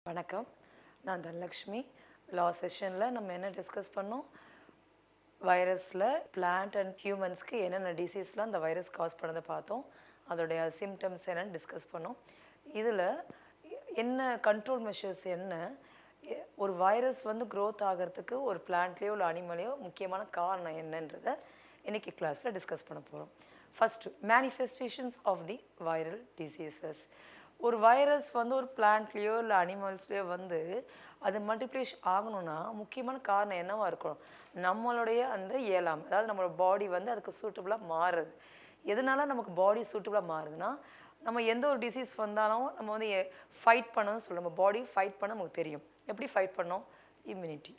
வணக்கம், நான் தனலக்ஷ்மி. லாஸ்ட் செஷனில் நம்ம என்ன டிஸ்கஸ் பண்ணோம்? வைரஸில் பிளான்ட் அண்ட் ஹியூமன்ஸ்க்கு என்னென்ன டிசீஸ்லாம் அந்த வைரஸ் காஸ் பண்ணதை பார்த்தோம். அதோடைய சிம்டம்ஸ் என்னென்னு டிஸ்கஸ் பண்ணோம். இதில் என்ன கண்ட்ரோல் மெஷர்ஸ் என்ன, ஒரு வைரஸ் வந்து க்ரோத் ஆகிறதுக்கு ஒரு பிளான்ட்லேயோ இல்லை அனிமலையோ முக்கியமான காரணம் என்னன்றதை இன்றைக்கி கிளாஸில் டிஸ்கஸ் பண்ண போகிறோம். First, manifestations of the viral diseases. ஒரு வைரஸ் வந்து ஒரு பிளான்ட்லேயோ இல்லை அனிமல்ஸ்லேயோ வந்து அது மல்டிப்ளிகேஷன் ஆகணும்னா முக்கியமான காரணம் என்னவாக இருக்கணும்? நம்மளுடைய அந்த இயலாமை, அதாவது நம்மளோட பாடி வந்து அதுக்கு சூட்டபுளாக மாறுது. எதனால நமக்கு பாடி சூட்டபுளாக மாறுதுன்னா, நம்ம எந்த ஒரு டிசீஸ் வந்தாலும் நம்ம வந்து ஃபைட் பண்ணணும்னு சொல்லுவோம். நம்ம பாடி ஃபைட் பண்ண நமக்கு தெரியும். எப்படி ஃபைட் பண்ணோம்? இம்யூனிட்டி.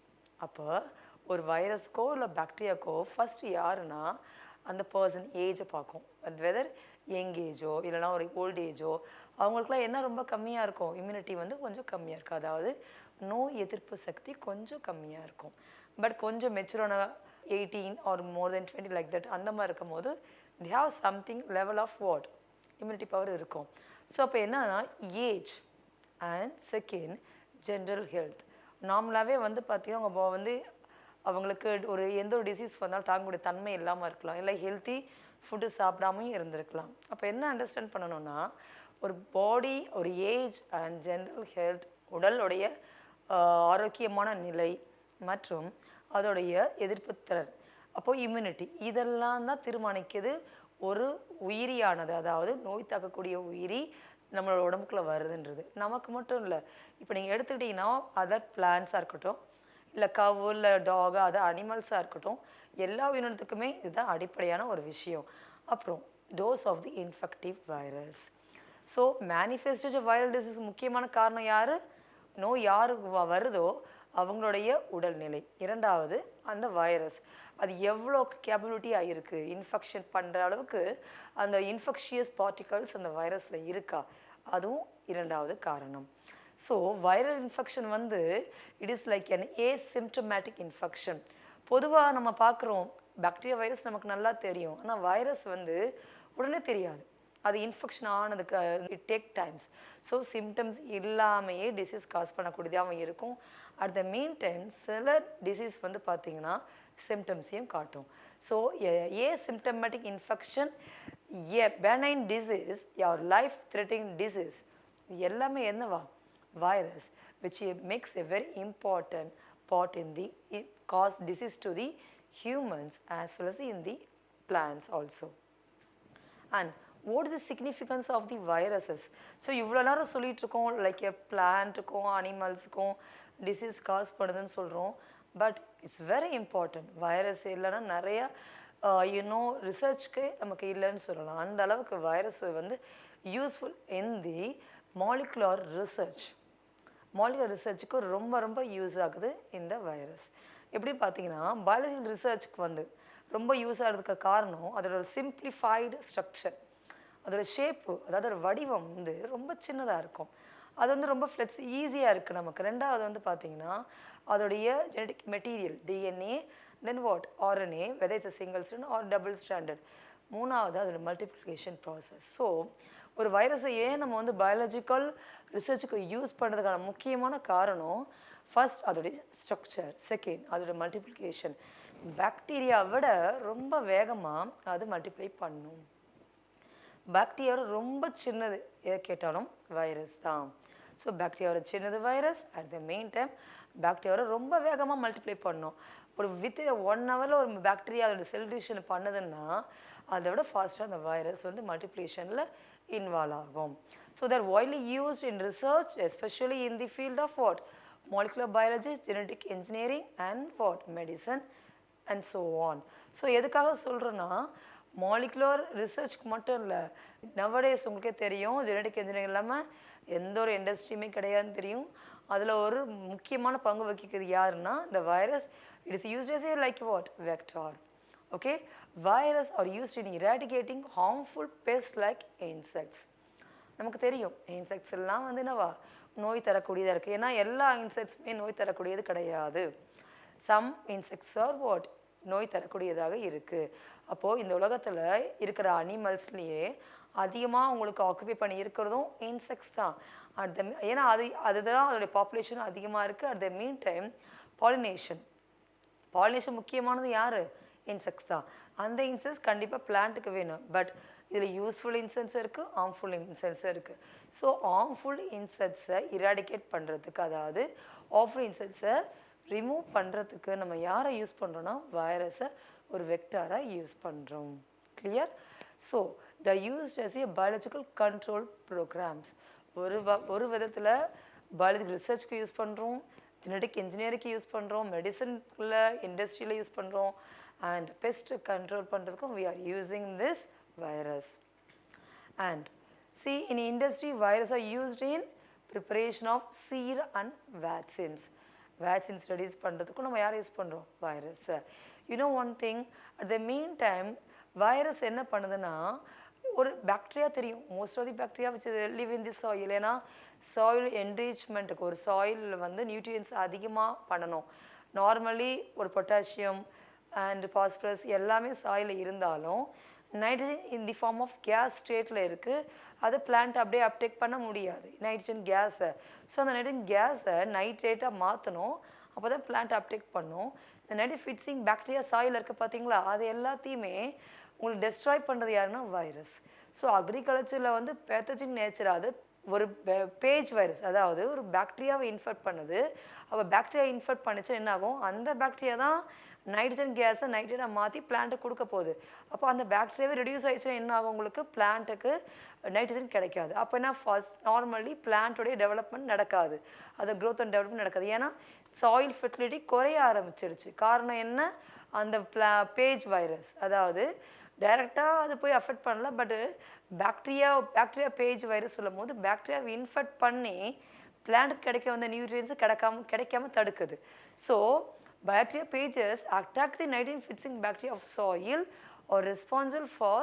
அப்போ ஒரு வைரஸ்க்கோ இல்லை பாக்டீரியாக்கோ ஃபஸ்ட்டு யாருன்னா அந்த பர்சன் ஏஜை பார்க்கும். அது வெதர் யங் ஏஜோ இல்லைனா ஒரு ஓல்ட் ஏஜோ, அவங்களுக்குலாம் என்ன ரொம்ப கம்மியாக இருக்கும்? இம்யூனிட்டி வந்து கொஞ்சம் கம்மியாக இருக்கும். அதாவது நோய் எதிர்ப்பு சக்தி கொஞ்சம் கம்மியாக இருக்கும். பட் கொஞ்சம் மெச்சூரான 18 or more then 20 like that அந்த மாதிரி இருக்கும் போது they have something level of what immunity power இருக்கும். ஸோ அப்போ என்னன்னா age and second general health. நார்மலாகவே வந்து பார்த்திங்கன்னா அவங்க வந்து அவங்களுக்கு ஒரு எந்த ஒரு டிசீஸ் வந்தாலும் தாங்கக்கூடிய தன்மை இல்லாமல் இருக்கலாம், இல்லை ஹெல்த்தி ஃபுட்டு சாப்பிடாமையும் இருந்திருக்கலாம். அப்போ என்ன அண்டர்ஸ்டாண்ட் பண்ணணும்னா, ஒரு பாடி, ஒரு ஏஜ் அண்ட் ஜென்ரல் ஹெல்த், உடலுடைய ஆரோக்கியமான நிலை மற்றும் அதோடைய எதிர்ப்பு திறன், அப்போது இம்யூனிட்டி, இதெல்லாம் தான் தீர்மானிக்குது ஒரு உயிரியானது, அதாவது நோய் தாக்கக்கூடிய உயிரி நம்மளோட உடம்புக்குள்ளே வருதுன்றது. நமக்கு மட்டும் இல்லை, இப்போ நீங்கள் எடுத்துக்கிட்டிங்கன்னா அதர் பிளான்ஸாக இருக்கட்டும், இல்லை கவ் இல்லை டாக், அது அனிமல்ஸாக இருக்கட்டும், எல்லா உயிரினத்துக்குமே இதுதான் அடிப்படையான ஒரு விஷயம். அப்புறம் dose of the infective virus. So manifestation viral disease முக்கியமான காரணம் யார்? நோய் யாருக்கு வருதோ அவங்களுடைய உடல்நிலை. இரண்டாவது அந்த வைரஸ் அது எவ்வளோ கேப்பபிலிட்டியாக இருக்குது, இன்ஃபெக்ஷன் பண்ணுற அளவுக்கு அந்த இன்ஃபெக்ஷியஸ் பார்ட்டிகல்ஸ் அந்த வைரஸில் இருக்கா, அதுவும் இரண்டாவது காரணம். ஸோ வைரல் இன்ஃபெக்ஷன் வந்து it is like an asymptomatic infection. பொதுவாக நம்ம பார்க்குறோம் பாக்டீரியா வைரஸ் நமக்கு நல்லா தெரியும், ஆனால் வைரஸ் வந்து உடனே தெரியாது. அது இன்ஃபெக்ஷன் ஆனதுக்கு it take times. So symptoms இல்லாமையே டிசீஸ் காஸ் பண்ணக்கூடியதாகவும் இருக்கும். அட் த மீன் டைம் சில டிசீஸ் வந்து பார்த்திங்கன்னா சிம்டம்ஸையும் காட்டும். So asymptomatic infection, benign disease, யார் லைஃப் த்ரெட்டனிங் டிசீஸ், எல்லாமே என்னவா? Virus, which makes a very important part in the cause disease to the humans as well as in the plants also. And what is the significance of the viruses? So இவ்வளோ நேரம் சொல்லிட்டு இருக்கோம் like பிளான்ட்டுக்கும் அனிமல்ஸுக்கும் disease cause பண்ணுதுன்னு சொல்கிறோம். But it's very important. Virus இல்லைன்னா நிறையா ரிசர்ச்க்கு நமக்கு இல்லைன்னு சொல்லலாம். அந்த அளவுக்கு வைரஸ் வந்து useful in the molecular research. Molecular ரிசர்ச்சுக்கு ரொம்ப ரொம்ப யூஸ் ஆகுது இந்த வைரஸ். எப்படி பார்த்தீங்கன்னா பயாலஜிக்கல் ரிசர்ச்சுக்கு வந்து ரொம்ப யூஸ் ஆகிறதுக்கு காரணம் அதோட சிம்பிளிஃபைடு ஸ்ட்ரக்சர், அதோட ஷேப்பு, அதாவது ஒரு வடிவம் வந்து ரொம்ப சின்னதாக இருக்கும். அது வந்து ரொம்ப ஈஸியாக இருக்குது நமக்கு. ரெண்டாவது வந்து பார்த்திங்கன்னா அதோடைய genetic material DNA, then what RNA, whether it's single strand or double standard. மூணாவது அதோட மல்டிப்ளிகேஷன் ப்ராசஸ். ஸோ ஒரு வைரஸை ஏன் நம்ம வந்து பயாலஜிக்கல் ரிசர்ச்சுக்கு யூஸ் பண்ணுறதுக்கான முக்கியமான காரணம் ஃபர்ஸ்ட் அதோடைய ஸ்ட்ரக்சர், செகண்ட் அதோட மல்டிப்ளிகேஷன். பாக்டீரியாவை விட ரொம்ப வேகமாக அது மல்டிப்ளை பண்ணும். பாக்டீரியா ரொம்ப சின்னது, எதை கேட்டாலும் வைரஸ் தான். ஸோ பாக்டீரியாவோட சின்னது virus, at the main time பாக்டீரியாவோட ரொம்ப வேகமாக மல்டிப்ளை பண்ணும். ஒரு வித்தின் 1 hour ஒரு பாக்டீரியா அதோட செல் டிவிஷன் பண்ணுதுன்னா அதை விட ஃபாஸ்ட்டாக அந்த வைரஸ் வந்து மல்டிப்ளிகேஷனில் இன்வால்வ் ஆகும். So they're widely used in research, especially in the field of what molecular biology, genetic engineering and what medicine and so on. So எதுக்காக சொல்கிறேன்னா மாலிகுலர் ரிசர்ச்க்கு மட்டும் இல்லை, நவடேஸ் உங்களுக்கே தெரியும் ஜெனட்டிக் இன்ஜினியரிங் இல்லாமல் எந்த ஒரு இண்டஸ்ட்ரியுமே கிடையாதுன்னு தெரியும். அதில் ஒரு முக்கியமான பங்கு வகிக்கிறது யாருன்னா இந்த virus. It is used as a like what vector. Okay, virus are used in eradicating harmful pests like insects. நமக்கு தெரியும் இன்செக்ட்ஸ் எல்லாம் வந்து என்னவா நோய் தரக்கூடியதாக இருக்குது. ஏன்னா எல்லா இன்செக்ட்ஸுமே நோய் தரக்கூடியது கிடையாது. சம் இன்செக்ட்ஸ் ஆர் வாட் நோய் தரக்கூடியதாக இருக்குது. அப்போது இந்த உலகத்தில் இருக்கிற அனிமல்ஸ்லேயே அதிகமாக உங்களுக்கு ஆக்குபை பண்ணி இருக்கிறதும் இன்செக்ட்ஸ் தான். ஏன்னா அதுதான் அதோடைய பாப்புலேஷன் அதிகமாக இருக்குது. At the mean time pollination முக்கியமானது யார்? இன்செக்ட்ஸ் தான். அந்த இன்செக்ட்ஸ் கண்டிப்பாக பிளான்ட்டுக்கு வேணும். பட் இதில் யூஸ்ஃபுல் இன்செக்ட்ஸ் இருக்குது, ஹார்ம்ஃபுல் இன்செக்ட்ஸ் இருக்குது. ஸோ ஹார்ம்ஃபுல் இன்செக்ட்ஸை இராடிகேட் பண்ணுறதுக்கு, அதாவது ஹார்ம்ஃபுல் இன்செக்ட்ஸை ரிமூவ் பண்ணுறதுக்கு நம்ம யாரை யூஸ் பண்ணுறோன்னா வைரஸை ஒரு வெக்டாராக யூஸ் பண்ணுறோம். Clear? So the used as a biological control programs. ஒரு விதத்தில் பயாலஜிக்கல் ரிசர்ச்க்கு யூஸ் பண்ணுறோம், ஜெனடிக் இன்ஜினியரிங்க்கு யூஸ் பண்ணுறோம், மெடிசனில் இண்டஸ்ட்ரியில் யூஸ் பண்ணுறோம், அண்ட் பெஸ்ட் கண்ட்ரோல் பண்ணுறதுக்கும் we are using this virus. And see, in industry viruses are used in preparation of serum and vaccines. Vaccine studies பண்ணுறதுக்கும் நம்ம யாரை யூஸ் பண்ணுறோம்? Virus. One thing, at the mean time virus என்ன பண்ணுதுன்னா, ஒரு bacteria தெரியும், most of the bacteria which live in the soil. ஏன்னா soil என்ரிச்மெண்ட்டுக்கு ஒரு சாயிலில் வந்து நியூட்ரியன்ஸ் அதிகமாக பண்ணணும். நார்மலி ஒரு பொட்டாசியம் அண்ட் பாஸ்பரஸ் எல்லாமே சாயிலில் இருந்தாலும் nitrogen in the form of gas ஸ்டேட்டில் இருக்குது. அது பிளான்ட் அப்படியே அப்டேக் பண்ண முடியாது, நைட்ரஜன் கேஸை. ஸோ அந்த நைட்ரஜன் கேஸை நைட்ரேட்டாக மாற்றணும், அப்போ தான் பிளான்ட் அப்டேக் பண்ணும். இந்த நைட்ரஜன் ஃபிக்ஸிங் பாக்டீரியா சாயில் இருக்குது பார்த்தீங்களா, அது எல்லாத்தையுமே உங்களுக்கு டெஸ்ட்ராய் பண்ணுறது யாருன்னா வைரஸ். ஸோ அக்ரிகல்ச்சரில் வந்து பேத்தஜிக் நேச்சர், அது ஒரு பேஜ் வைரஸ், அதாவது ஒரு பாக்டீரியாவை இன்ஃபெக்ட் பண்ணுது. அப்போ பாக்டீரியா இன்ஃபெக்ட் பண்ணிச்சு என்ன ஆகும்? அந்த பாக்டீரியா தான் நைட்ரஜன் கேஸை நைட்ரேட்டாக மாற்றி பிளான்ட்டுக்கு கொடுக்க போகுது. அப்போ அந்த பாக்டீரியாவே ரெடியூஸ் ஆகிடுச்சுன்னா என்ன ஆகும்? உங்களுக்கு பிளான்ட்டுக்கு நைட்ரஜன் கிடைக்காது. அப்போ என்ன, நார்மலி பிளான்ட்டோடைய டெவலப்மெண்ட் நடக்காது, அது க்ரோத் அண்ட் டெவலப்மெண்ட் நடக்காது. ஏன்னா சாயில் ஃபெர்டிலிட்டி குறைய ஆரம்பிச்சிருச்சு. காரணம் என்ன? அந்த பேஜ் வைரஸ், அதாவது டைரெக்டாக அது போய் அஃபெக்ட் பண்ணல, பட்டு பாக்டீரியா பேஜ் வைரஸ் சொல்லும் போது பாக்டீரியாவை இன்ஃபெக்ட் பண்ணி பிளான்ட்டுக்கு கிடைக்க வந்த நியூட்ரியன்ஸு கிடைக்காம தடுக்குது. So bacteria pages attack the nitrogen fixing bacteria of soil or responsible for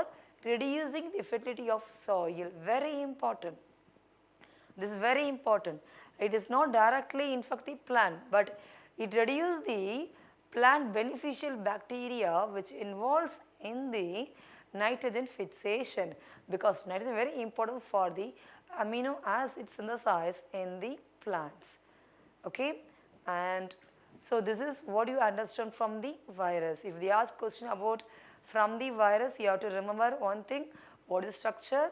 reducing the fertility of soil. Very important. This is very important. It is not directly infect the plant, but it reduces the plant beneficial bacteria which involves in the nitrogen fixation, because nitrogen is very important for the amino acid synthesis in the plants. Okay, and so this is what you understand from the virus. If they ask question about from the virus, you have to remember one thing: what is structure,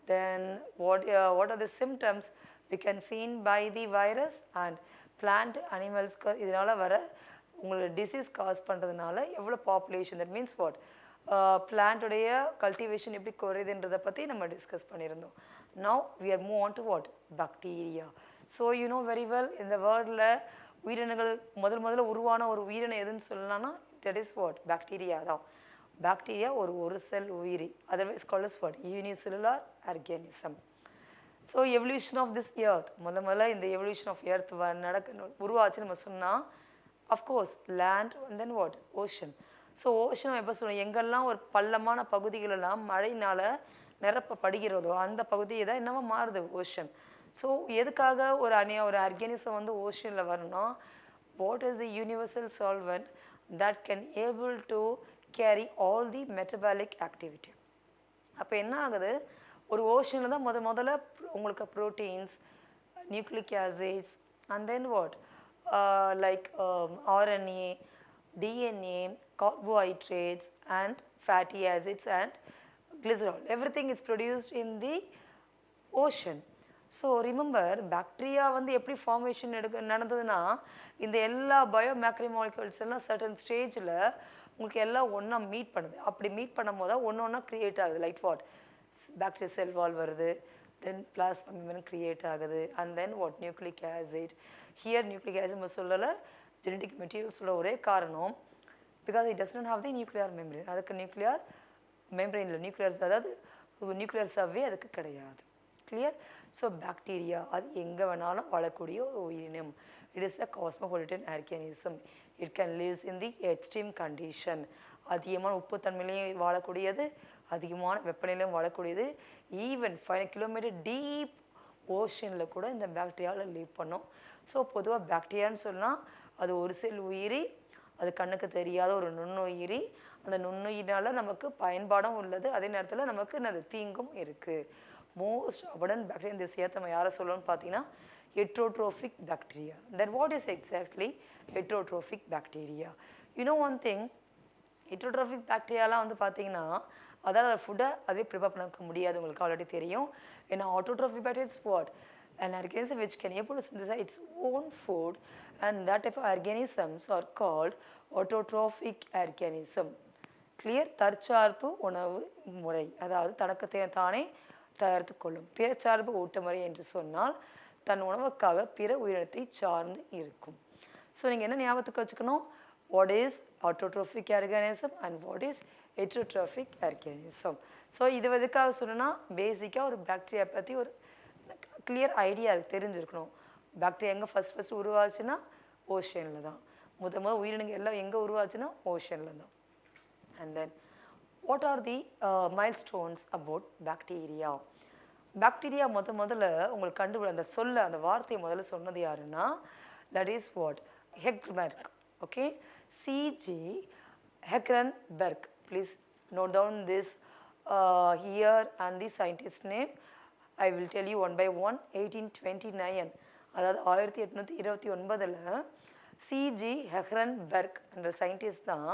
then what are the symptoms we can seen by the virus, and plant animals இதனால வர உங்களுக்கு disease cause பண்ணுறதுனால எவ்வளோ population, that means what, பிளான்ட்டுடைய cultivation எப்படி குறையுதுன்றதை பற்றி நம்ம டிஸ்கஸ் பண்ணியிருந்தோம். Now we are move on to what, bacteria. So you know very well, இந்த வேர்ல்டில் உயிரினங்கள் முதல்ல உருவான ஒரு உயிரினம் எதுன்னு சொல்லலாம்னா தட் இஸ் வாட், பாக்டீரியா தான். பாக்டீரியா ஒரு செல் உயிரி, otherwise called as what, unicellular organism. So evolution of this earth, முதல்ல இந்த எவல்யூஷன் ஆஃப் எர்த் உருவாச்சுன்னு நம்ம சொன்னால், of course land and then what, ocean. So ocean எப்போ சொல்லுவோம், எங்கெல்லாம் ஒரு பள்ளமான பகுதிகளெல்லாம் மழையினால் நிரப்பப்படுகிறதோ அந்த பகுதியை தான் என்னவா மாறுது, ஓஷன். ஸோ எதுக்காக ஒரு ஆர்கானிசம் வந்து ஓஷனில் வரணும்னா, what is the universal solvent that can able to carry all the metabolic activity. அப்போ என்ன ஆகுது, ஒரு ஓஷனில் தான் முதல்ல உங்களுக்கு proteins, nucleic acids and then what, like RNA, DNA, carbohydrates and fatty acids and glycerol. Everything is produced in the ocean. So remember, bacteria வந்து எப்படி formation நடந்ததுன்னா, இந்த எல்லா பயோமேக்ரோமாலிகுல்ஸ் எல்லாம் சர்டன் ஸ்டேஜில் உங்களுக்கு எல்லாம் ஒன்றா மீட் பண்ணுது. அப்படி மீட் பண்ணும் போது தான் ஒன்றா க்ரியேட் ஆகுது. லைக் வாட், பாக்டீரியா செல் வால் வருது, தென் பிளாஸ்மா மெம்பரேன் க்ரியேட் ஆகுது, and then what, nucleic acid. Here nucleic acid நம்ம சொல்லலை, ஜெனடிக் மெட்டீரியல் சொல்ல ஒரே காரணம், because it does not have the nuclear membrane. அதுக்கு நியூக்ளியர் மெம்பரேன் இல்லை, அதாவது நியூக்ளியர் சவ்வே அதுக்கு கிடையாது. கிளியர்? ஸோ பாக்டீரியா அது எங்கே வேணாலும் வாழக்கூடிய ஒரு உயிரினம். It is a cosmopolitan organism. It can lives in the extreme condition. அதிகமான உப்புத்தன்மையிலையும் வாழக்கூடியது, அதிகமான வெப்பநிலையும் வாழக்கூடியது. ஈவன் 5 கிலோமீட்டர் டீப் ஓஷனில் கூட இந்த பாக்டீரியாவில் லீவ் பண்ணோம். ஸோ பொதுவாக பாக்டீரியான்னு சொன்னால் அது ஒரு செல் உயிரி, அது கண்ணுக்கு தெரியாத ஒரு நுண்ணுயிரி. அந்த நுண்ணுயிரினால நமக்கு பயன்பாடும் உள்ளது, அதே நேரத்தில் நமக்கு என்னது தீங்கும் இருக்குது. Most abundant bacteria in this earth நம்ம யாரை சொல்லணும்னு பார்த்தீங்கன்னா heterotrophic bacteria. Then what is exactly heterotrophic bacteria? You know one thing, heterotrophic bacteriaலாம் வந்து பார்த்தீங்கன்னா அதாவது ஃபுட்டை அதுவே ப்ரிப்பேர் பண்ண முடியாது, உங்களுக்கு ஆல்ரெடி தெரியும். ஏன்னா autotrophic bacteria is what? An organism which can able to synthesize its own food, and that type of organisms are called autotrophic organism. Clear? தற்சார்பு உணவு முறை, அதாவது தனக்கு தானே தயாரித்து கொள்ளும். பிறச்சார்பு ஊட்டமுறை என்று சொன்னால் தன் உணவுக்காக பிற உயிரினத்தை சார்ந்து இருக்கும். ஸோ நீங்கள் என்ன ஞாபகத்துக்கு வச்சுக்கணும், what is autotrophic organism and what is heterotrophic organism. So இது எதுக்காக சொன்னா பேசிக்காக ஒரு பாக்டீரியா பற்றி ஒரு கிளியர் ஐடியா தெரிஞ்சிருக்கணும். பாக்டீரியா எங்கே ஃபஸ்ட் உருவாச்சுன்னா ஓஷனில் தான். முதல் உயிரினங்கள் எல்லாம் எங்கே உருவாச்சுன்னா ஓஷனில் தான். And then what are the milestones about bacteria? Bacteria முதல்ல உங்களுக்கு அந்த சொல்ல அந்த வார்த்தையை முதல்ல சொன்னது யாருன்னா that is what Ehrenberg. Okay, CG Ehrenberg. Please note down this here and the scientist name. I will tell you one by one. 1829, அதாவது 1829 சிஜி ஹெக்ரன்பெர்க் என்ற சயின்டிஸ்ட் தான்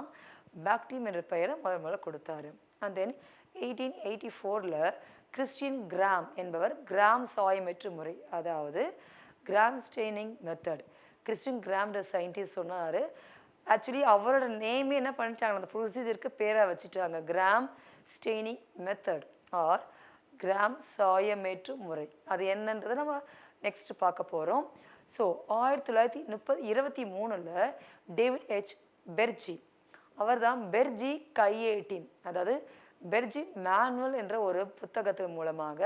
பாக்டீரியம் என்ற பெயரை முதல்ல கொடுத்தாரு. அண்ட் தென் 1884 கிறிஸ்டியன் கிராம் என்பவர் கிராம் சாயமேற்று முறை, அதாவது கிராம் ஸ்டெய்னிங் மெத்தட், கிறிஸ்டியன் கிராம்ன்ற சயின்டிஸ்ட் சொன்னார். ஆக்சுவலி அவரோட நேமே என்ன பண்ணிட்டாங்க, அந்த ப்ரொசீஜருக்கு பேராக வச்சுட்டாங்க, Gram staining method or Gram சாயமேற்று முறை. அது என்னன்றதை நம்ம நெக்ஸ்ட் பார்க்க போகிறோம். ஸோ 1923 டேவிட் ஹெச் பெர்ஜி, அவர் தான் பெர்ஜி கையேட்டின், அதாவது பெர்ஜி மேனுவல் என்ற ஒரு புத்தகத்தின் மூலமாக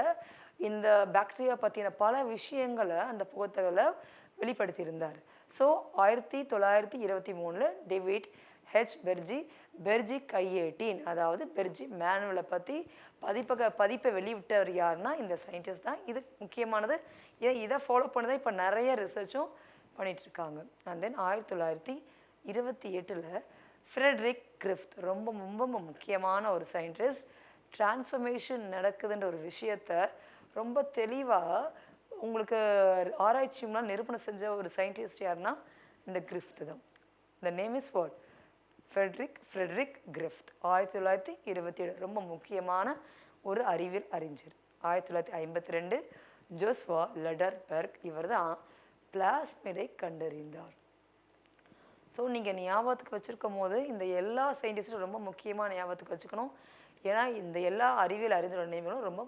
இந்த பாக்டீரியா பற்றின பல விஷயங்களை அந்த புத்தகத்தில் வெளிப்படுத்தியிருந்தார். ஸோ 1923 டேவிட் ஹெச் பெர்ஜி கையேட்டின், அதாவது பெர்ஜி மேனுவலை பற்றி பதிப்பை வெளியிட்டவர் யாருன்னா இந்த சயின்டிஸ்ட் தான். இது முக்கியமானது, இதை ஃபாலோ பண்ணதான் இப்போ நிறைய ரிசர்ச்சும் பண்ணிகிட்ருக்காங்க. அண்ட் தென் 1928 ஃப்ரெட்ரிக் கிரிஃப்த், ரொம்ப ரொம்ப முக்கியமான ஒரு சயின்டிஸ்ட், டிரான்ஸ்ஃபர்மேஷன் நடக்குதுன்ற ஒரு விஷயத்த ரொம்ப தெளிவாக உங்களுக்கு ஆராய்ச்சி மூலம் நிரூபணம் செஞ்ச ஒரு சயின்டிஸ்ட் யாருன்னா இந்த கிரிஃப்த் தான். The name is what? Frederick Griffith. 1927 ரொம்ப முக்கியமான ஒரு அறிவியல் அறிஞர். 1952 ஜோஸ்வா லெடர்பெர்க், இவர் தான் பிளாஸ்மிடை கண்டறிந்தார். ஸோ நீங்கள் ஞாபகத்துக்கு வச்சுருக்கும் போது இந்த எல்லா சயின்டிஸ்டும் ரொம்ப முக்கியமான ஞாபகத்துக்கு வச்சுக்கணும். ஏன்னா இந்த எல்லா அறிவியல் அறிஞரோட நேம்களும் ரொம்ப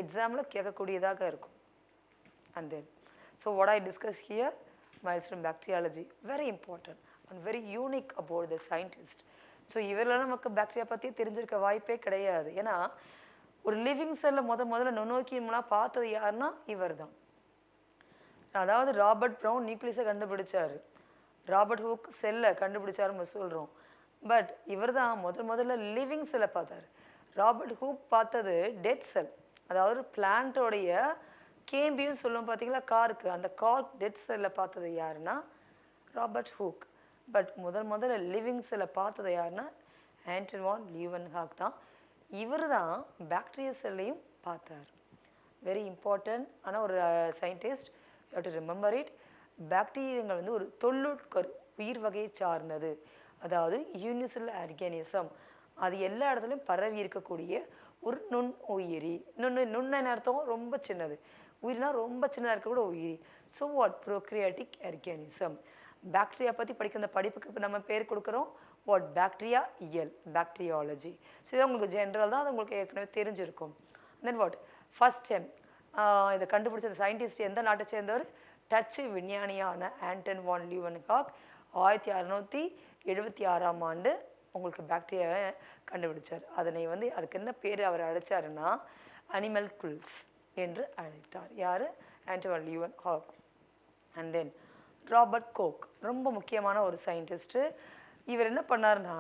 எக்ஸாமில் கேட்கக்கூடியதாக இருக்கும். And then so what I discuss here, milestone bacteriology, very important and very unique about the scientist. So இவரெல்லாம் நமக்கு பாக்டீரியா பற்றி தெரிஞ்சிருக்க வாய்ப்பே கிடையாது. ஏன்னா ஒரு லிவிங் செல்லை முதல்ல நுண்ணோக்கி மூலம் பார்த்தது யாருன்னா இவர் தான். அதாவது ராபர்ட் ப்ரவுன் நியூக்ளியஸை கண்டுபிடிச்சார், ராபர்ட் ஹூக் செல்லை கண்டுபிடிச்சாருன்னு சொல்கிறோம். பட் இவர் தான் முதல்ல லிவிங் செல்லை பார்த்தார். ராபர்ட் ஹூக் பார்த்தது டெட் செல், அதாவது பிளான்ட்டோடைய கேம்பின்னு சொல்லுவோம் பார்த்தீங்களா, கார்க்கு, அந்த கார்க் டெட் செல்லை பார்த்தது யாருன்னா ராபர்ட் ஹூக். பட் முதல்ல லிவிங் செல்லை பார்த்தது யாருன்னா ஆண்டன் வான் லியூவன்ஹாக் தான். இவர் தான் பாக்டீரியா செல்லையும் பார்த்தார். வெரி இம்பார்ட்டன்ட் ஆன ஒரு scientist, you have to remember it. பாக்டீரியங்கள் வந்து ஒரு தொல்லுட்கரு உயிர் வகையை சார்ந்தது, அதாவது யூனிசெல் ஆர்கானிசம். அது எல்லா இடத்துலையும் பரவி இருக்கக்கூடிய ஒரு நுண் உயிரி. நுண்ண அர்த்தம் ரொம்ப சின்னது, உயிரினா ரொம்ப சின்னதாக இருக்கக்கூட உயிரி. So what? Prokaryotic organism. Bacteria பற்றி படிக்கிற அந்த படிப்புக்கு இப்போ நம்ம பேர் கொடுக்குறோம் வாட்? பாக்டீரியா இயல், பாக்டீரியாலஜி. ஸோ இதை உங்களுக்கு ஜென்ரல் தான், அது உங்களுக்கு ஏற்கனவே தெரிஞ்சிருக்கும். Then what? ஃபர்ஸ்ட் டைம் இதை கண்டுபிடிச்ச சயின்டிஸ்ட் எந்த நாட்டை சேர்ந்தவர்? டச்சு விஞ்ஞானியான ஆண்டன் வான் லியூவன்ஹாக் 1676 உங்களுக்கு பாக்டீரியாவை கண்டுபிடிச்சார். அதனை வந்து அதுக்கு என்ன பேர் அவர் அழைச்சாருன்னா அனிமல்குல்ஸ் என்று அழைத்தார். யார்? ஆண்டன் வான் லியூவன்ஹாக். அண்ட் தென் ராபர்ட் கோக், ரொம்ப முக்கியமான ஒரு சயின்டிஸ்ட்டு. இவர் என்ன பண்ணார்னா,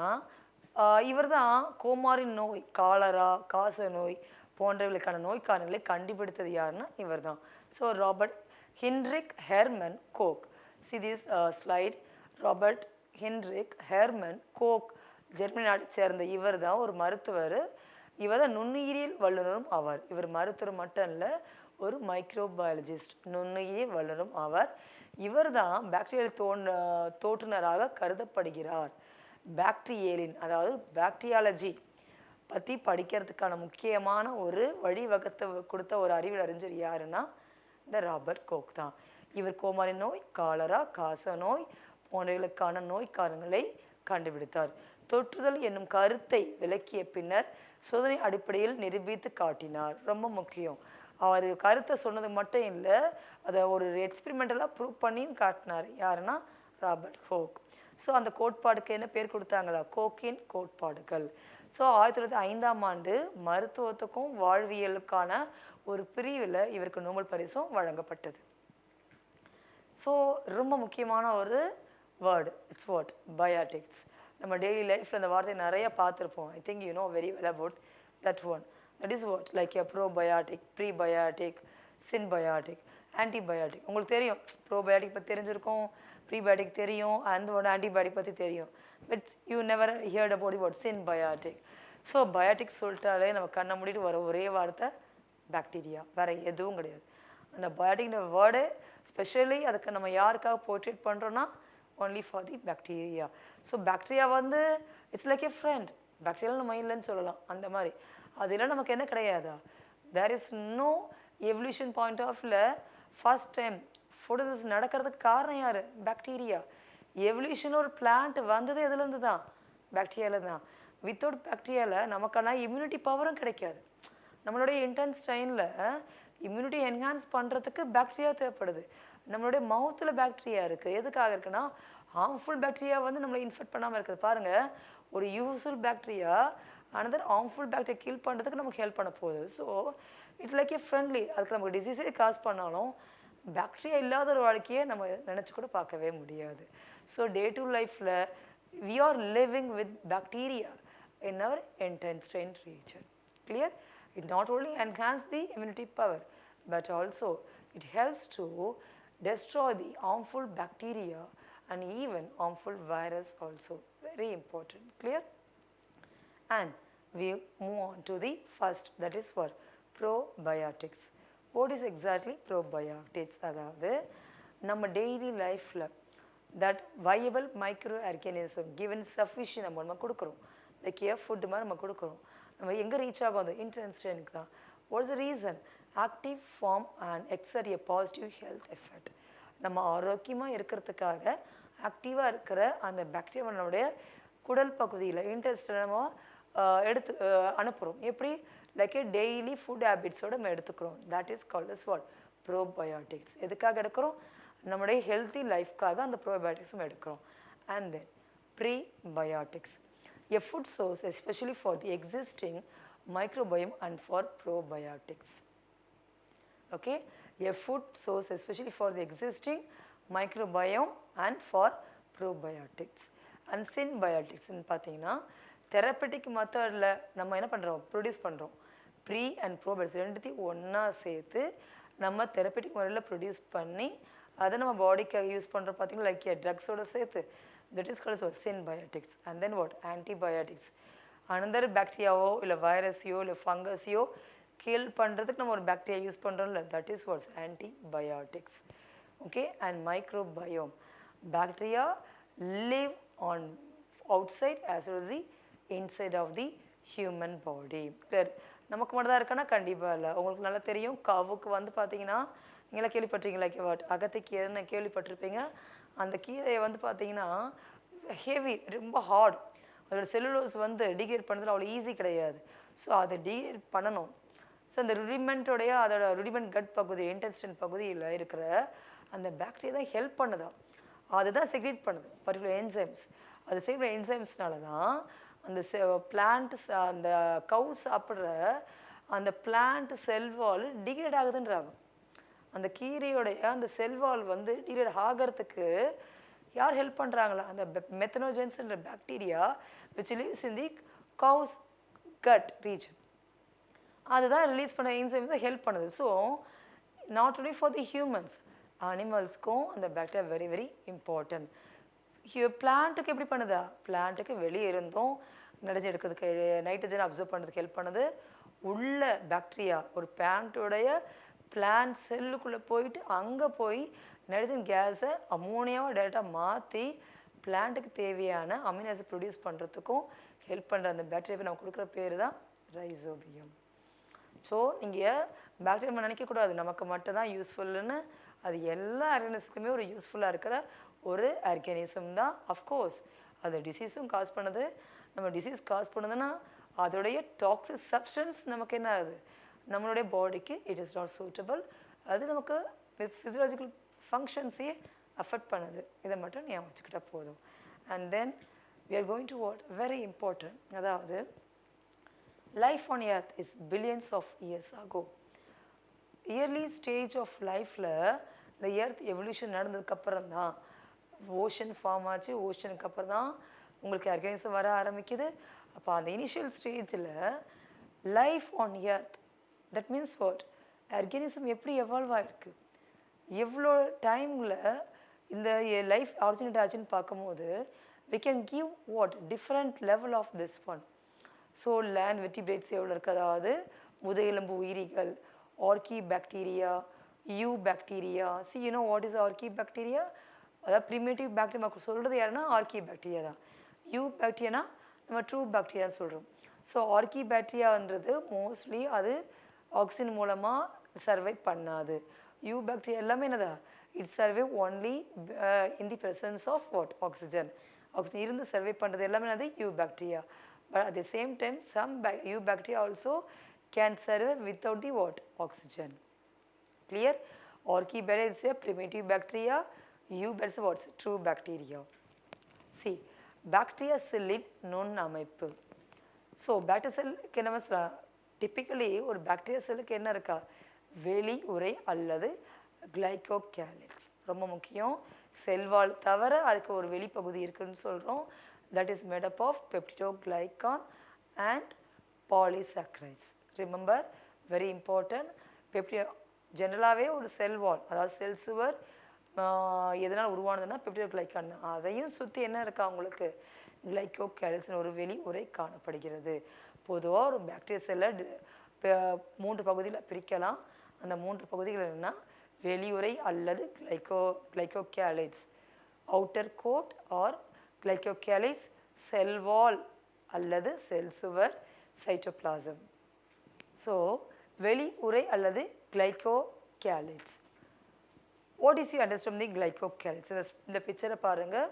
இவர் தான் கோமாரின் நோய், காலரா, காச நோய் போன்றவர்களுக்கான நோய்க்காரங்களை கண்டுபிடித்தது யாருன்னா இவர் தான். So Robert Heinrich Hermann Koch. See this slide. Robert Heinrich Hermann Koch Germany நாட்டை சேர்ந்த இவர் தான் ஒரு மருத்துவர். இவர் தான் நுண்ணுயிரியல் வல்லுநரும் ஆவார். இவர் மருத்துவர் மட்டும் இல்லை, ஒரு மைக்ரோபயாலஜிஸ்ட், நுண்ணுயிரியல் வல்லுநரும் ஆவார். இவர் தான் பாக்டீரியல் தோற்றுனராக கருதப்படுகிறார். பாக்டீரியலின் அதாவது பாக்டீரியாலஜி பற்றி படிக்கிறதுக்கான முக்கியமான ஒரு வழிவகுத்து கொடுத்த ஒரு அறிவியல் அறிஞர் யாருன்னா இந்த ராபர்ட் கோக் தான். இவர் கோமாரி நோய், காலரா, காச நோய் போன்றவர்களுக்கான நோய்க்காரங்களை கண்டுபிடித்தார். தொற்றுதல் என்னும் கருத்தை விளக்கிய பின்னர் சோதனை அடிப்படையில் நிரூபித்து காட்டினார். ரொம்ப முக்கியம். அவர் கருத்தை சொன்னது மட்டும் இல்லை, அதை ஒரு எக்ஸ்பெரிமெண்டலாக ப்ரூவ் பண்ணியும் காட்டினார். யாருன்னா ராபர்ட் கோக். ஸோ அந்த கோட்பாடுக்கு என்ன பேர் கொடுத்தாங்களா? கோக்கின் கோட்பாடுகள். ஸோ 1905 மருத்துவத்துக்கும் வாழ்வியலுக்கான ஒரு பிரிவில் இவருக்கு நோபல் பரிசும் வழங்கப்பட்டது. ஸோ ரொம்ப முக்கியமான ஒரு வேர்டு, இட்ஸ் வாட் பயாட்டிக்ஸ். நம்ம டெய்லி லைஃப்பில் அந்த வார்த்தையை நிறைய பார்த்துருப்போம். I think you know very well about that one. That is what like a probiotic, prebiotic, synbiotic, antibiotic. உங்களுக்கு தெரியும் ப்ரோபயாட்டிக் பற்றி தெரிஞ்சிருக்கும், ப்ரீபயாட்டிக் தெரியும், அந்த ஒரு ஆன்டிபயாட்டிக் பற்றி தெரியும். But you never heard about what synbiotic. So biotic சொல்லிட்டாலே நம்ம கண்ணை மூடிட்டு வர ஒரே வார்த்தை பாக்டீரியா, வேறு எதுவும் கிடையாது. அந்த பயாட்டிக்ன்ற வேர்டு ஸ்பெஷலி அதுக்கு நம்ம யாருக்காக போர்ட்ரேட் பண்ணுறோன்னா only for the bacteria. So bacteria வந்து it's like a friend. bacteria நம்ம இல்லைன்னு சொல்லலாம். அந்த மாதிரி அது இல்லை நமக்கு என்ன கிடையாதா? there is no evolution point of view first time photosynthesis நடக்கிறதுக்கு காரணம் யார்? பாக்டீரியா. எவல்யூஷன் ஒரு பிளான்ட் வந்தது எதுலேருந்து தான்? பாக்டீரியாவில் தான். வித்தவுட் பாக்டீரியாவில் நமக்கான இம்யூனிட்டி பவரும் கிடைக்காது. நம்மளுடைய இன்டென்ஸ் டைனில் இம்யூனிட்டி என்ஹான்ஸ் பண்ணுறதுக்கு பாக்டீரியா தேவைப்படுது. நம்மளுடைய மவுத்தில் பாக்டீரியா இருக்குது. எதுக்காக இருக்குன்னா ஹார்ம்ஃபுல் பாக்டீரியா வந்து நம்மளை இன்ஃபெக்ட் பண்ணாமல் இருக்குது. பாருங்கள், ஒரு useful bacteria another harmful bacteria kill பண்ணுறதுக்கு நமக்கு ஹெல்ப் பண்ண போகுது. So it's like a friendly. அதுக்கு நமக்கு டிசீஸே காஸ் பண்ணாலும் பாக்டீரியா இல்லாத ஒரு வாழ்க்கையை நம்ம நினச்சி கூட பார்க்கவே முடியாது. ஸோ டே டு லைஃப்பில் we are living with bacteria in our intestine region. Clear? It not only enhance the immunity power, but also it helps to destroy the harmful bacteria and even harmful virus also. Very important. Clear? And we move on to the first, that is for probiotics. What is exactly probiotics? அதாவது நம்ம daily லைஃப்பில் that viable microorganism given sufficient amount நம்ம கொடுக்குறோம். Like ஏ food மாதிரி நம்ம கொடுக்குறோம். நம்ம எங்கே ரீச் ஆகும்? அது இன்டெஸ்டைனுக்கு தான். What's the reason? Active form and exert a positive health effect. நம்ம ஆரோக்கியமாக இருக்கிறதுக்காக ஆக்டிவாக இருக்கிற அந்த பாக்டீரியா நம்மளுடைய குடல் பகுதியில் இன்டெஸ்டைன் நம்ம எடுத்து அனுப்புகிறோம். எப்படி? லைக் ஏ டெய்லி ஃபுட் ஹேபிட்ஸோடு நம்ம எடுத்துக்கிறோம். That is called as what? Probiotics. எதுக்காக எடுக்கிறோம்? நம்மளுடைய ஹெல்த்தி லைஃப்காக அந்த ப்ரோபயோட்டிக்ஸும் எடுக்கிறோம். And then prebiotics, a food source especially for the existing microbiome and for probiotics. Okay, a food source especially for the existing microbiome and for probiotics. And symbiotics ன்னு பார்த்தீங்கன்னா therapeutic மெத்தடில் நம்ம என்ன பண்ணுறோம்? ப்ரொடியூஸ் பண்ணுறோம். ப்ரீ அண்ட் ப்ரோபயோட்டிக்ஸ் ரெண்டுத்தையும் ஒன்றா சேர்த்து நம்ம தெரப்பட்டிக் முறையில் ப்ரொடியூஸ் பண்ணி அதை நம்ம பாடிக்கு யூஸ் பண்ணுறோம். பார்த்தீங்கன்னா லைக் ட்ரக்ஸோடு சேர்த்து. That is called as symbiotics. And then what? Antibiotics. Another bacteriaவோ இல்லை வைரஸையோ இல்லை ஃபங்கஸையோ கில் பண்ணுறதுக்கு நம்ம ஒரு பாக்டீரியா யூஸ் பண்ணுறோம்ல, that is what's antibiotics. Okay. And microbiome, bacteria live on outside as well as the inside of the human body. சரி, நமக்கு மட்டும் தான் இருக்கானா? கண்டிப்பாக இல்லை. உங்களுக்கு நல்லா தெரியும், கவுக்கு வந்து பார்த்தீங்கன்னா நீங்களாம் கேள்விப்பட்டிருக்கீங்களா? வாட் அகத்திக்கீரைன்னு கேள்விப்பட்டிருப்பீங்க. அந்த கீரையை வந்து பார்த்தீங்கன்னா ஹெவி, ரொம்ப ஹார்ட். அதோட செல்லுலோஸ் வந்து டிகிரேட் பண்ணுறது அவ்வளோ ஈஸி கிடையாது. ஸோ அதை டிகிரேட் பண்ணணும். ஸோ அந்த ருடிமெண்ட்டோடைய அதோட ருடிமெண்ட் கட் பகுதி, இன்டெஸ்டைன் பகுதியில் இருக்கிற அந்த பாக்டீரியா தான் ஹெல்ப் பண்ணுதா, அதுதான் செக்ரேட் பண்ணுது பர்டிகுலர் என்சைம்ஸ். அது செக்ரேட் என்சைம்ஸ்னால தான் அந்த பிளான்ட் அந்த கவு சாப்பிட்ற அந்த பிளான்ட் செல்வால் டிகிரேட் ஆகுதுன்றாங்க. அந்த கீரையோடைய அந்த செல்வால் வந்து டிகிரேட் ஆகிறதுக்கு யார் ஹெல்ப் பண்ணுறாங்களா? அந்த மெத்தனோஜென்ஸ்ன்ற bacteria which lives in the cows gut region, அதுதான் ரிலீஸ் பண்ண என்சைம்ஸ் ஹெல்ப் பண்ணுது. So not only for the humans, அனிமல்ஸ்க்கும் அந்த பாக்டீரியா வெரி வெரி இம்பார்ட்டன்ட். பிளான்ட்டுக்கு எப்படி பண்ணுதா? பிளான்ட்டுக்கு வெளியே இருந்தும் நடைஞ்சு எடுக்கிறதுக்கு நைட்ரஜன் அப்சர்வ் பண்ணுறதுக்கு ஹெல்ப் பண்ணுது. உள்ள பாக்டீரியா ஒரு பிளான்ட் செல்லுக்குள்ளே போயிட்டு அங்கே போய் நைட்ரஜன் கேஸை அமோனியாவை டேரெக்டாக மாற்றி பிளான்ட்டுக்கு தேவையான அமினோ ஆசிட் ப்ரொடியூஸ் பண்ணுறதுக்கும் ஹெல்ப் பண்ணுற அந்த பாக்டீரியாவை நம்ம கொடுக்குற பேர் தான் ரைசோபியம். ஸோ நீங்கள் பாக்டீரியா நினைக்கக்கூடாது நமக்கு மட்டும் தான் யூஸ்ஃபுல்லுன்னு. அது எல்லா ஆர்கானிசத்துக்குமே ஒரு யூஸ்ஃபுல்லாக இருக்கிற ஒரு ஆர்கானிசம் தான். அஃப்கோர்ஸ் அது டிசீஸும் காஸ் பண்ணுது. நம்ம டிசீஸ் காஸ் பண்ணுதுன்னா அதோடைய டாக்ஸிக் சப்ஸ்டன்ஸ் நமக்கு என்ன ஆகுது, நம்மளுடைய பாடிக்கு இட் இஸ் நாட் சூட்டபிள். அது நமக்கு ஃபிசியலாஜிக்கல் ஃபங்க்ஷன்ஸையே அஃபெக்ட் பண்ணுது. இதை மட்டும் ஞாபகம் வச்சுக்கிட்டா போதும். And then we are going to what very important, அதாவது life on earth is billions of years ago. early stage of lifeல இந்த எர்த் எவல்யூஷன் நடந்ததுக்கப்புறம் தான் ஓஷன் ஃபார்ம் ஆச்சு. ஓஷனுக்கு அப்புறம் தான் உங்களுக்கு ஆர்கானிசம் வர ஆரம்பிக்குது. அப்போ அந்த இனிஷியல் ஸ்டேஜில் life on earth, that means what, organism எப்படி எவால்வ் ஆகிருக்கு, எவ்வளோ டைமில் இந்த லைஃப் ஆரிஜினேட் ஆச்சுன்னு பார்க்கும்போது we can give what different level of this one. So land vertebrates எவ்வளோ இருக்குது, அதாவது முதுகெலும்பு உயிரிகள், archaebacteria, eubacteria. see you know what is archaebacteria, அதாவது ப்ரிமேட்டிவ் பாக்டீரியா சொல்கிறது யாருன்னா ஆர்கி பாக்டீரியா தான். யூ பாக்டீரியானா நம்ம ட்ரூ பாக்டீரியான்னு சொல்கிறோம். ஸோ ஆர்கி பாக்டீரியான்றது மோஸ்ட்லி அது ஆக்சிஜன் மூலமாக சர்வை பண்ணாது. யூ பாக்டீரியா எல்லாமே என்னதா, it survive only in the presence of what, oxygen. Oxygen இருந்து சர்வை பண்ணுறது எல்லாமே என்னது, eubacteria. But at the same time some eubacteria also can survive without the what, oxygen. clear? Archaebacteria is a primitive bacteria. Eubacteria is what? True bacteria. See, bacteria cell in நுண்ணமைப்பு. So bacteria cell என்ன சொல்லலாம், typically ஒரு bacteria cellக்கு என்ன இருக்கா, வெளி உறை அல்லது glycocalyx. ரொம்ப முக்கியம். செல் வால் தவிர அதுக்கு ஒரு வெளிப்பகுதி இருக்குன்னு சொல்கிறோம். that is made up of peptidoglycan and polysaccharides. remember, very important. ஜென்ரலாகவே ஒரு செல் வால், அதாவது செல் சுவர் எதனால் உருவானதுன்னா பெப்டிடோகிளைக்கான். அதையும் சுற்றி என்ன இருக்கா உங்களுக்கு, கிளைகோகேலிக்ஸ்னு ஒரு வெளி உறை காணப்படுகிறது. பொதுவாக ஒரு பாக்டீரியா செல்லை 3 பகுதியில் பிரிக்கலாம். அந்த 3 பகுதிகள் என்னென்னா வெளியுறை அல்லது glycocalyx, outer coat or glycocalyx, cell wall அல்லது செல் சுவர், சைட்டோபிளாசம். ஸோ வெளி உறை அல்லது glycocalyx. What is you understand the glycocalyx? இந்த பிக்சரை பாருங்கள்.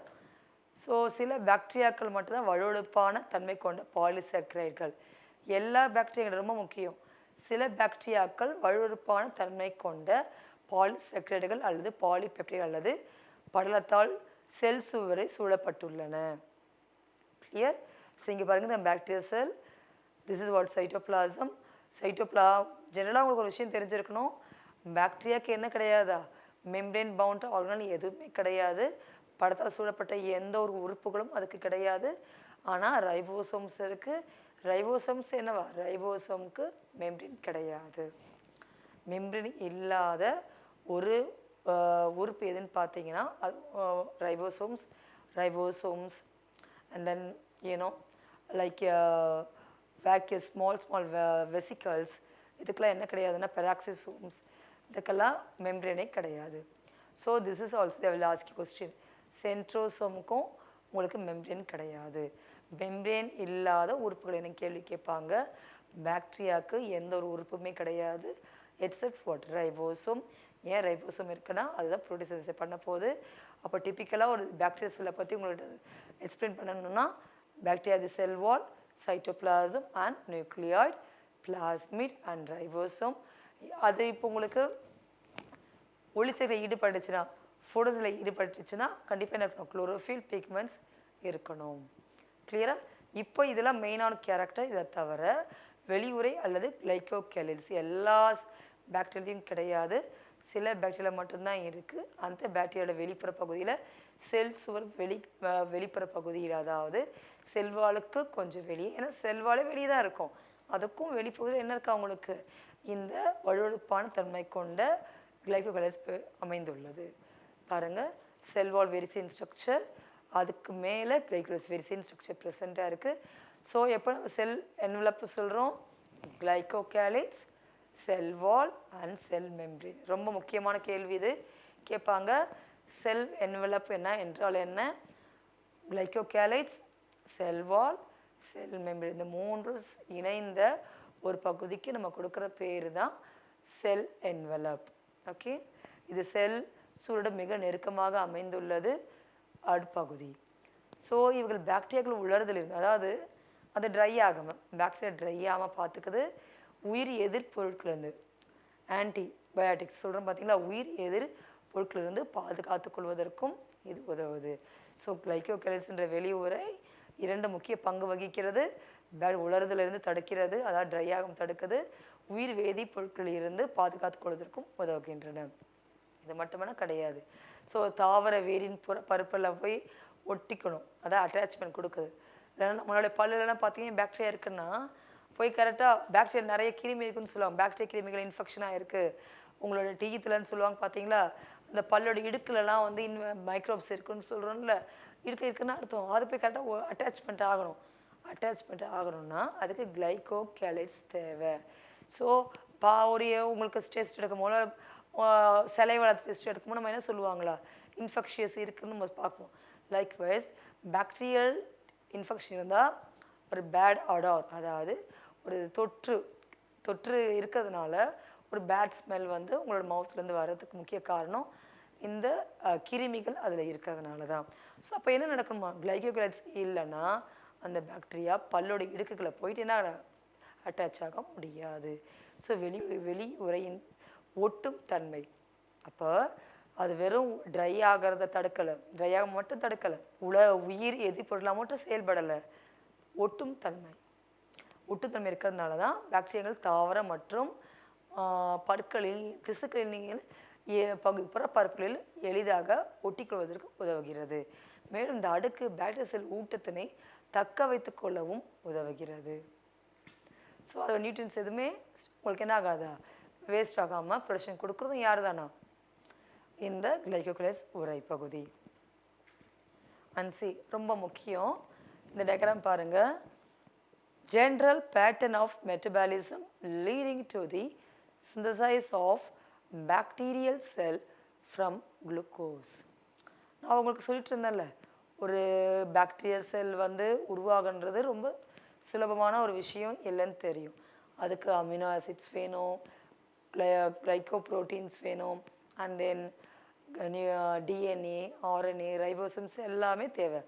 ஸோ சில பாக்டீரியாக்கள் மட்டும்தான் வழுவழுப்பான தன்மை கொண்ட பாலிசாக்கரைடுகள். எல்லா பாக்டீரியாக்கள் ரொம்ப முக்கியம். சில பாக்டீரியாக்கள் வழுவழுப்பான தன்மை கொண்ட பாலிசாக்கரைடுகள் அல்லது பாலிபெப்டைடு அல்லது படலத்தால் செல் சுவரை சூழப்பட்டுள்ளன. கிளியர்? ஸோ இங்கே பாருங்கள், இந்த bacteria cell, this is what cytoplasm. ஜெனரலாக உங்களுக்கு ஒரு விஷயம் தெரிஞ்சிருக்கணும், பாக்டீரியாவுக்கு என்ன கிடையாதா, மெம்ப்ரேன் பவுண்ட் ஆர்கனல் எதுவுமே கிடையாது. படத்தால் சூழப்பட்ட எந்த ஒரு உறுப்புகளும் அதுக்கு கிடையாது. ஆனால் ரைபோசோம்ஸ் இருக்குது. ரைபோசோம்ஸ் என்னவா, ரைபோசோமுக்கு மெம்ப்ரேன் கிடையாது. மெம்ப்ரேன் இல்லாத ஒரு உறுப்பு எதுன்னு பார்த்தீங்கன்னா அது ribosomes. And then you know like small vesicles, இதுக்கெல்லாம் என்ன கிடையாதுன்னா பெராக்சிசோம்ஸ், இதுக்கெல்லாம் மெம்ப்ரேனே கிடையாது. So this is also they will ask question. சென்ட்ரோசோமுக்கும் உங்களுக்கு மெம்ப்ரேன் கிடையாது. மெம்ப்ரேன் இல்லாத உறுப்புகள் என்ன கேள்வி கேட்பாங்க. பாக்டீரியாவுக்கு எந்த ஒரு உறுப்புமே கிடையாது எக்ஸப்ட் வாட், ரைபோசோம். ஏன் ரைபோசோம் இருக்குன்னா அதுதான் ப்ரோட்டீன்சை பண்ண போகுது. அப்போ டிப்பிக்கலாக ஒரு பாக்டீரியா செல்லை பற்றி உங்களுக்கு எக்ஸ்பிளைன் பண்ணணும்னா bacteria the sell wall, cytoplasm and nucleoid, plasmid and ribosome. அது இப்போ உங்களுக்கு ஒளிச்சேர்க்கையில் ஈடுபட்டுச்சுன்னா, ஃபோட்டோஸில் ஈடுபட்டுச்சுன்னா கண்டிப்பாக என்ன இருக்கணும், குளோரோஃபில் பிக்மெண்ட்ஸ் இருக்கணும். கிளியராக? இப்போ இதெல்லாம் மெயினான கேரக்டர். இதை தவிர வெளியுறை அல்லது கிளைகோகேலிக்ஸ் எல்லா பாக்டீரியாலையும் கிடையாது. சில பாக்டீரியா மட்டும்தான் இருக்குது. அந்த பாக்டீரியாவோட வெளிப்புற பகுதியில் செல் சுவர் வெளிப்புற பகுதியில், அதாவது செல்வாளுக்கு கொஞ்சம் வெளியே, ஏன்னா செல்வாலே வெளியே தான் இருக்கும், அதுக்கும் வெளிப்பகுதியில் என்ன இருக்கா உங்களுக்கு, இந்த வழுவழுப்பான தன்மை கொண்ட கிளைகோகேலிக்ஸ் அமைந்துள்ளது. பாருங்கள், செல்வால் வெரி சேம் ஸ்ட்ரக்சர், அதுக்கு மேலே கிளைகோலிஸ் வெரிசின் ஸ்ட்ரக்சர் ப்ரெசண்ட்டாக இருக்குது. ஸோ எப்போ நம்ம செல் என்வலப் சொல்கிறோம், கிளைகோகேலிட்ஸ், செல் வால் அண்ட் செல் மெம்ப்ரேன். ரொம்ப முக்கியமான கேள்வி இது, கேட்பாங்க. செல் என்வலப் என்றால் என்ன, கிளைகோகேலிட்ஸ், செல் வால், செல் மெம்ப்ரேன், இந்த மூன்று இணைந்த ஒரு பகுதிக்கு நம்ம கொடுக்குற பேர் தான் செல் என்வலப். ஓகே, இது செல் சூழோட மிக நெருக்கமாக அமைந்துள்ளது அடுப்பகுதி. ஸோ இவர்கள் பாக்டீரியாக்கள் உலர்தலிருந்து, அதாவது அது ட்ரை ஆகாமல், பாக்டீரியா ட்ரை ஆகாமல் பார்த்துக்குது. உயிர் எதிர் பொருட்களிலிருந்து, ஆன்டிபயோட்டிக்ஸ் சொல்கிறோம் பார்த்தீங்களா, உயிர் எதிர் பொருட்களிலிருந்து பாதுகாத்து கொள்வதற்கும் இது உதவுது. ஸோ கிளைகோகேலிட்ஸ்ன்ற வெளியுறை 2 முக்கிய பங்கு வகிக்கிறது. உலர்தலிருந்து தடுக்கிறது, அதாவது ட்ரை ஆகும் தடுக்குது, உயிர் வேதி பொருட்களில் இருந்து பாதுகாத்து கொள்வதற்கும் உதவுகின்றன. இது மட்டுமான கிடையாது. ஸோ தாவர வேரின் பருப்பில் போய் ஒட்டிக்கணும், அதான் அட்டாச்மெண்ட் கொடுக்குது. இல்லைன்னா நம்மளுடைய பல்லுலாம் பார்த்தீங்கன்னா பாக்டீரியா இருக்குன்னா போய் கரெக்டாக பாக்டீரியா நிறைய கிருமி இருக்குன்னு சொல்லுவாங்க, பாக்டீரியா கிருமிகள் இன்ஃபெக்ஷனாக இருக்குது உங்களோட டீத்துலன்னு சொல்லுவாங்க பார்த்தீங்களா. அந்த பல்லோட இடுக்குலலாம் வந்து மைக்ரோப்ஸ் இருக்குன்னு சொல்கிறோம்ல, இருக்குன்னா அர்த்தம் அது போய் கரெக்டாக அட்டாச்மெண்ட் ஆகணும். அட்டாச்மெண்ட் ஆகணும்னா அதுக்கு கிளைகோகேலிட்ஸ் தேவை. ஸோ உங்களுக்கு டெஸ்ட் எடுக்கும்போது, சலைவள டெஸ்ட் எடுக்கும்போது நம்ம என்ன சொல்லுவாங்களா, இன்ஃபெக்ஷியஸ் இருக்குன்னு நம்ம பார்ப்போம். லைக்வைஸ் பாக்டீரியல் இன்ஃபெக்ஷன் இருந்தால் ஒரு பேட் அடார், அதாவது ஒரு தொற்று இருக்கிறதுனால ஒரு பேட் ஸ்மெல் வந்து உங்களோட மவுத்லேருந்து வர்றதுக்கு முக்கிய காரணம் இந்த கிருமிகள் அதில் இருக்கிறதுனால தான். ஸோ அப்போ என்ன நடக்கணுமா, கிளைகோகேலிட்ஸ் இல்லைன்னா அந்த பாக்டீரியா பல்லோட இடுக்குகளை போயிட்டு என்ன அட்டாச் ஆக முடியாது. ஸோ வெளி உரையின் ஒட்டும் தன்மை, அப்போ அது வெறும் ட்ரை ஆகிறத தடுக்கலை, ட்ரை ஆக மட்டும் தடுக்கலை, உயிர் எதிர்ப்பொருளாக மட்டும் செயல்படலை, ஒட்டுத்தன்மை இருக்கிறதுனால தான் பாக்டீரியாக்கள் தாவர மற்றும் பற்களில் திசுக்களில் புறப்பரப்புகளில் எளிதாக ஒட்டிக்கொள்வதற்கு உதவுகிறது. மேலும் இந்த அடுக்கு பாக்டீரியா செல் ஊட்டத்தினை தக்க வைத்து கொள்ளவும் உதவுகிறது. ஸோ அதோட நியூட்ரியன்ஸ் எதுவுமே உங்களுக்கு என்ன ஆகாதா, வேஸ்ட் ஆகாமல் ப்ரொடக்ஷன் கொடுக்குறதும் யார் தானா, இந்த கிளைகோகேலிட்ஸ் உரை பகுதி. அன்சி ரொம்ப முக்கியம். இந்த டயக்ராம் பாருங்கள், general pattern of metabolism leading to the synthesize of bacterial cell from glucose. நான் உங்களுக்கு சொல்லிட்டு இருந்தேன்ல, ஒரு பாக்டீரியா செல் வந்து உருவாகுன்றது ரொம்ப சுலபமான ஒரு விஷயம் இல்லைன்னு தெரியும். அதுக்கு அமினோ ஆசிட்ஸ் வேணும், கிளைகோப்ரோட்டீன்ஸ் வேணும், அண்ட் தென் டிஎன்ஏ, ஆர்என்ஏ, ரைபோசம்ஸ் எல்லாமே தேவை.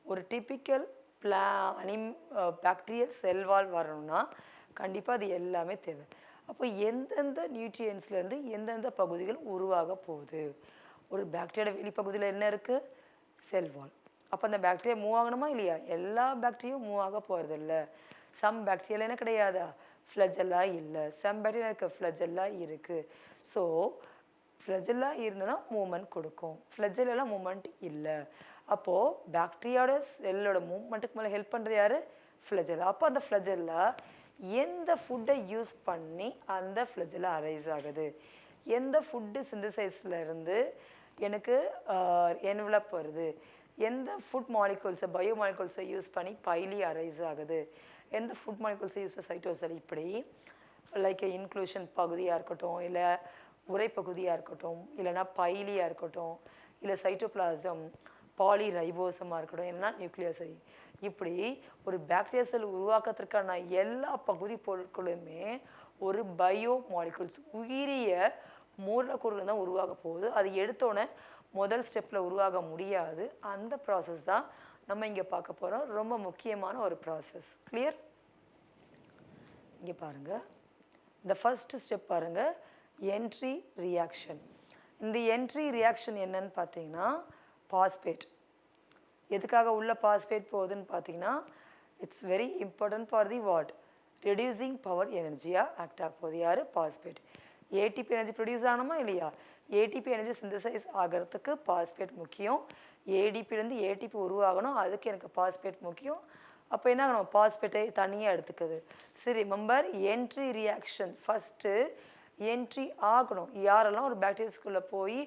ஒரு டிப்பிக்கல் பாக்டீரியல் செல்வால் வரணும்னா கண்டிப்பாக அது எல்லாமே தேவை. அப்போ எந்தெந்த நியூட்ரியன்ஸ்லேருந்து எந்தெந்த பகுதிகள் உருவாக போகுது, ஒரு பாக்டீரியோட வெளிப்பகுதியில் என்ன இருக்குது, செல்வால். அப்போ அந்த பாக்டீரியா மூவ் ஆகணுமா இல்லையா, எல்லா பாக்டீரியாவும் மூவ் ஆக போகிறதில்ல. சம் பாக்டீரியாவில் என்ன கிடையாதா, ஃப்ளஜெல்லா இல்லை, சம் பாக்டீரியா இருக்க ஃப்ளஜெல்லா இருக்குது. ஸோ ஃப்ளஜெல்லா இருந்ததுன்னா மூமெண்ட் கொடுக்கும், ஃப்ளஜெல்லாம் மூமெண்ட் இல்லை. அப்போது பாக்டீரியாவோட செல்லோட மூவ்மெண்ட்டுக்கு மேலே ஹெல்ப் பண்ணுறது யார், ஃப்ளஜெல்லா. அப்போ அந்த ஃப்ளஜெல்லா எந்த ஃபுட்டை யூஸ் பண்ணி அந்த ஃப்ளஜெல்லா அரைஸ் ஆகுது, எந்த ஃபுட்டு சிந்தசைஸில் இருந்து எனக்கு என்வலப் வருது, எந்த ஃபுட் மாலிகூல்ஸை பயோ மாலிகூல்ஸை யூஸ் பண்ணி பைலி அரைஸ் ஆகுது, எந்த ஃபுட் மாலிகூல்ஸை யூஸ் பண்ணி சைட்டோசல், இப்படி லைக் இன்க்ளூஷன் பகுதியாக இருக்கட்டும், இல்லை உரை பகுதியாக இருக்கட்டும், இல்லைனா பைலியாக இருக்கட்டும், இல்லை சைட்டோபிளாசம், பாலிரைபோசமாக இருக்கட்டும், இல்லைனா நியூக்ளியஸ், இப்படி ஒரு பாக்டீரியா செல் உருவாக்கத்திற்கான எல்லா பகுதி பொருட்களுமே ஒரு பயோ மாலிகூல்ஸ் உயிரிய மூலக்கூறுகள் தான் உருவாக போகுது. அது எடுத்தோடனே முதல் ஸ்டெப்பில் உருவாக முடியாது. அந்த ப்ராசஸ் தான் நம்ம இங்கே பார்க்க போகிறோம். ரொம்ப முக்கியமான ஒரு ப்ராசஸ். கிளியர்? இங்கே பாருங்கள், இந்த ஃபர்ஸ்ட் ஸ்டெப் பாருங்கள், என்ட்ரி ரியாக்ஷன். இந்த என்ட்ரி ரியாக்ஷன் என்னன்னு பார்த்தீங்கன்னா பாஸ்பேட். எதுக்காக உள்ள பாஸ்பேட் போகுதுன்னு பார்த்தீங்கன்னா it's very important for the what, reducing power எனர்ஜியாக ஆக்ட் ஆக போகுது. யார், பாஸ்பேட். ஏடிபி எனர்ஜி ப்ரொடியூஸ் ஆகணுமா இல்லையா, ஏடிபி எனர்ஜி சிந்தசைஸ் ஆகிறதுக்கு பாஸ்பேட் முக்கியம். ஏடிபிலேருந்து ஏடிபி உருவாகணும், அதுக்கு எனக்கு பாஸ்பேட் முக்கியம். அப்போ என்ன ஆகணும், பாஸ்பேட்டை தனியாக எடுத்துக்குது. சரி, remember entry reaction first entry ஆகணும். யாரெல்லாம் ஒரு பாக்டீரியாஸ்குள்ளே போய்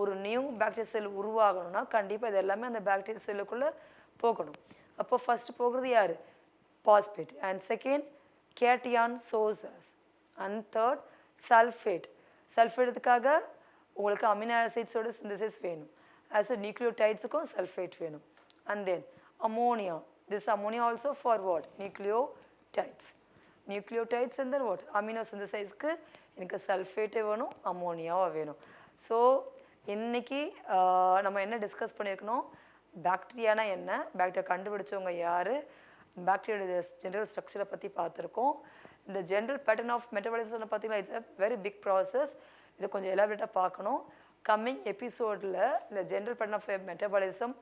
ஒரு நியூ பாக்டீரியா செல் உருவாகணும்னா கண்டிப்பாக இது எல்லாமே அந்த பாக்டீரியா செல்லுக்குள்ளே போகணும். அப்போ ஃபஸ்ட்டு போகிறது யார்? Phosphate. And second cation sources. And third sulphate. சல்ஃபேட்டுக்காக உங்களுக்கு அமினோ ஆசிட்ஸோட சிந்தசிஸ் வேணும். ஆஸ் நியூக்ளியோடைட்ஸுக்கும் சல்ஃபேட் வேணும். And then ammonia. This ammonia also for what? Nucleotides. Nucleotides and then what? Amino சிந்தசைஸ்க்கு எனக்கு சல்ஃபேட்டே வேணும், அமோனியாவும் வேணும். ஸோ இன்றைக்கி நம்ம என்ன டிஸ்கஸ் பண்ணியிருக்கணும்? பாக்டீரியானா என்ன, பாக்டீரியா கண்டுபிடிச்சவங்க யார், பாக்டீரியோட ஜென்ரல் ஸ்ட்ரக்சரை பற்றி பார்த்துருக்கோம். இந்த ஜென்ரல் பேட்டர்ன் ஆஃப் மெட்டபாலிசம் பார்த்தீங்கன்னா it's a very big process. இதை கொஞ்சம் எலாபரேட்டாக பார்க்கணும். கம்மிங் எபிசோடில் இந்த general pattern of metabolism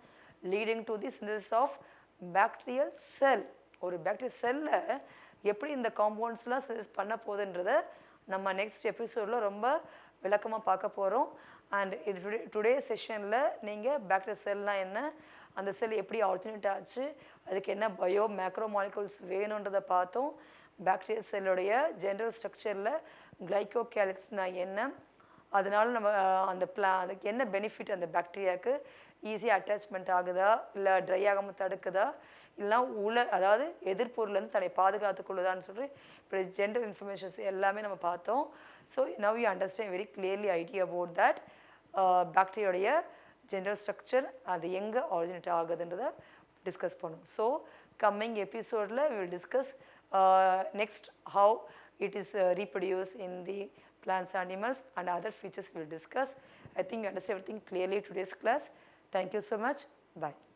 leading to the synthesis of bacterial cell. ஒரு பாக்டீரியல் செல்லில் எப்படி இந்த காம்பவுண்ட்ஸ்லாம் சிந்தசிஸ் பண்ண போகுதுன்றதை நம்ம நெக்ஸ்ட் எபிசோடில் ரொம்ப விளக்கமாக பார்க்க போகிறோம். அண்ட் டுடே செஷனில் நீங்கள் பாக்டீரியல் செல்னால் என்ன, அந்த செல் எப்படி ஆரிஜினேட் ஆச்சு, அதுக்கு என்ன பயோ மேக்ரோ மாலிகூல்ஸ் வேணுன்றதை பார்த்தோம். பாக்டீரியா செல்லுடைய ஜென்ரல் ஸ்ட்ரக்சரில் கிளைகோகேலிக்ஸ்னால் என்ன, அதனால நம்ம அதுக்கு என்ன பெனிஃபிட், அந்த பாக்டீரியாவுக்கு ஈஸியாக அட்டாச்மெண்ட் ஆகுதா, இல்லை ட்ரை ஆகாமல் தடுக்குதா, இல்லைனா அதாவது எதிர்ப்பொருள்லேருந்து தன்னை பாதுகாத்துக்கொள்ளுதான்னு சொல்லி இப்படி ஜென்ரல் இன்ஃபர்மேஷன்ஸ் எல்லாமே நம்ம பார்த்தோம். So now you understand very clearly idea about that பாக்டீரியோடைய ஜென்ரல் ஸ்ட்ரக்சர், அது எங்கே ஆரிஜினேட் ஆகுதுன்றதை டிஸ்கஸ் பண்ணும். ஸோ கம்மிங் எபிசோடில் we will discuss next how it is reproduced in the plants, animals and other features we will discuss. I think you understand everything clearly today's class. Thank you so much. Bye.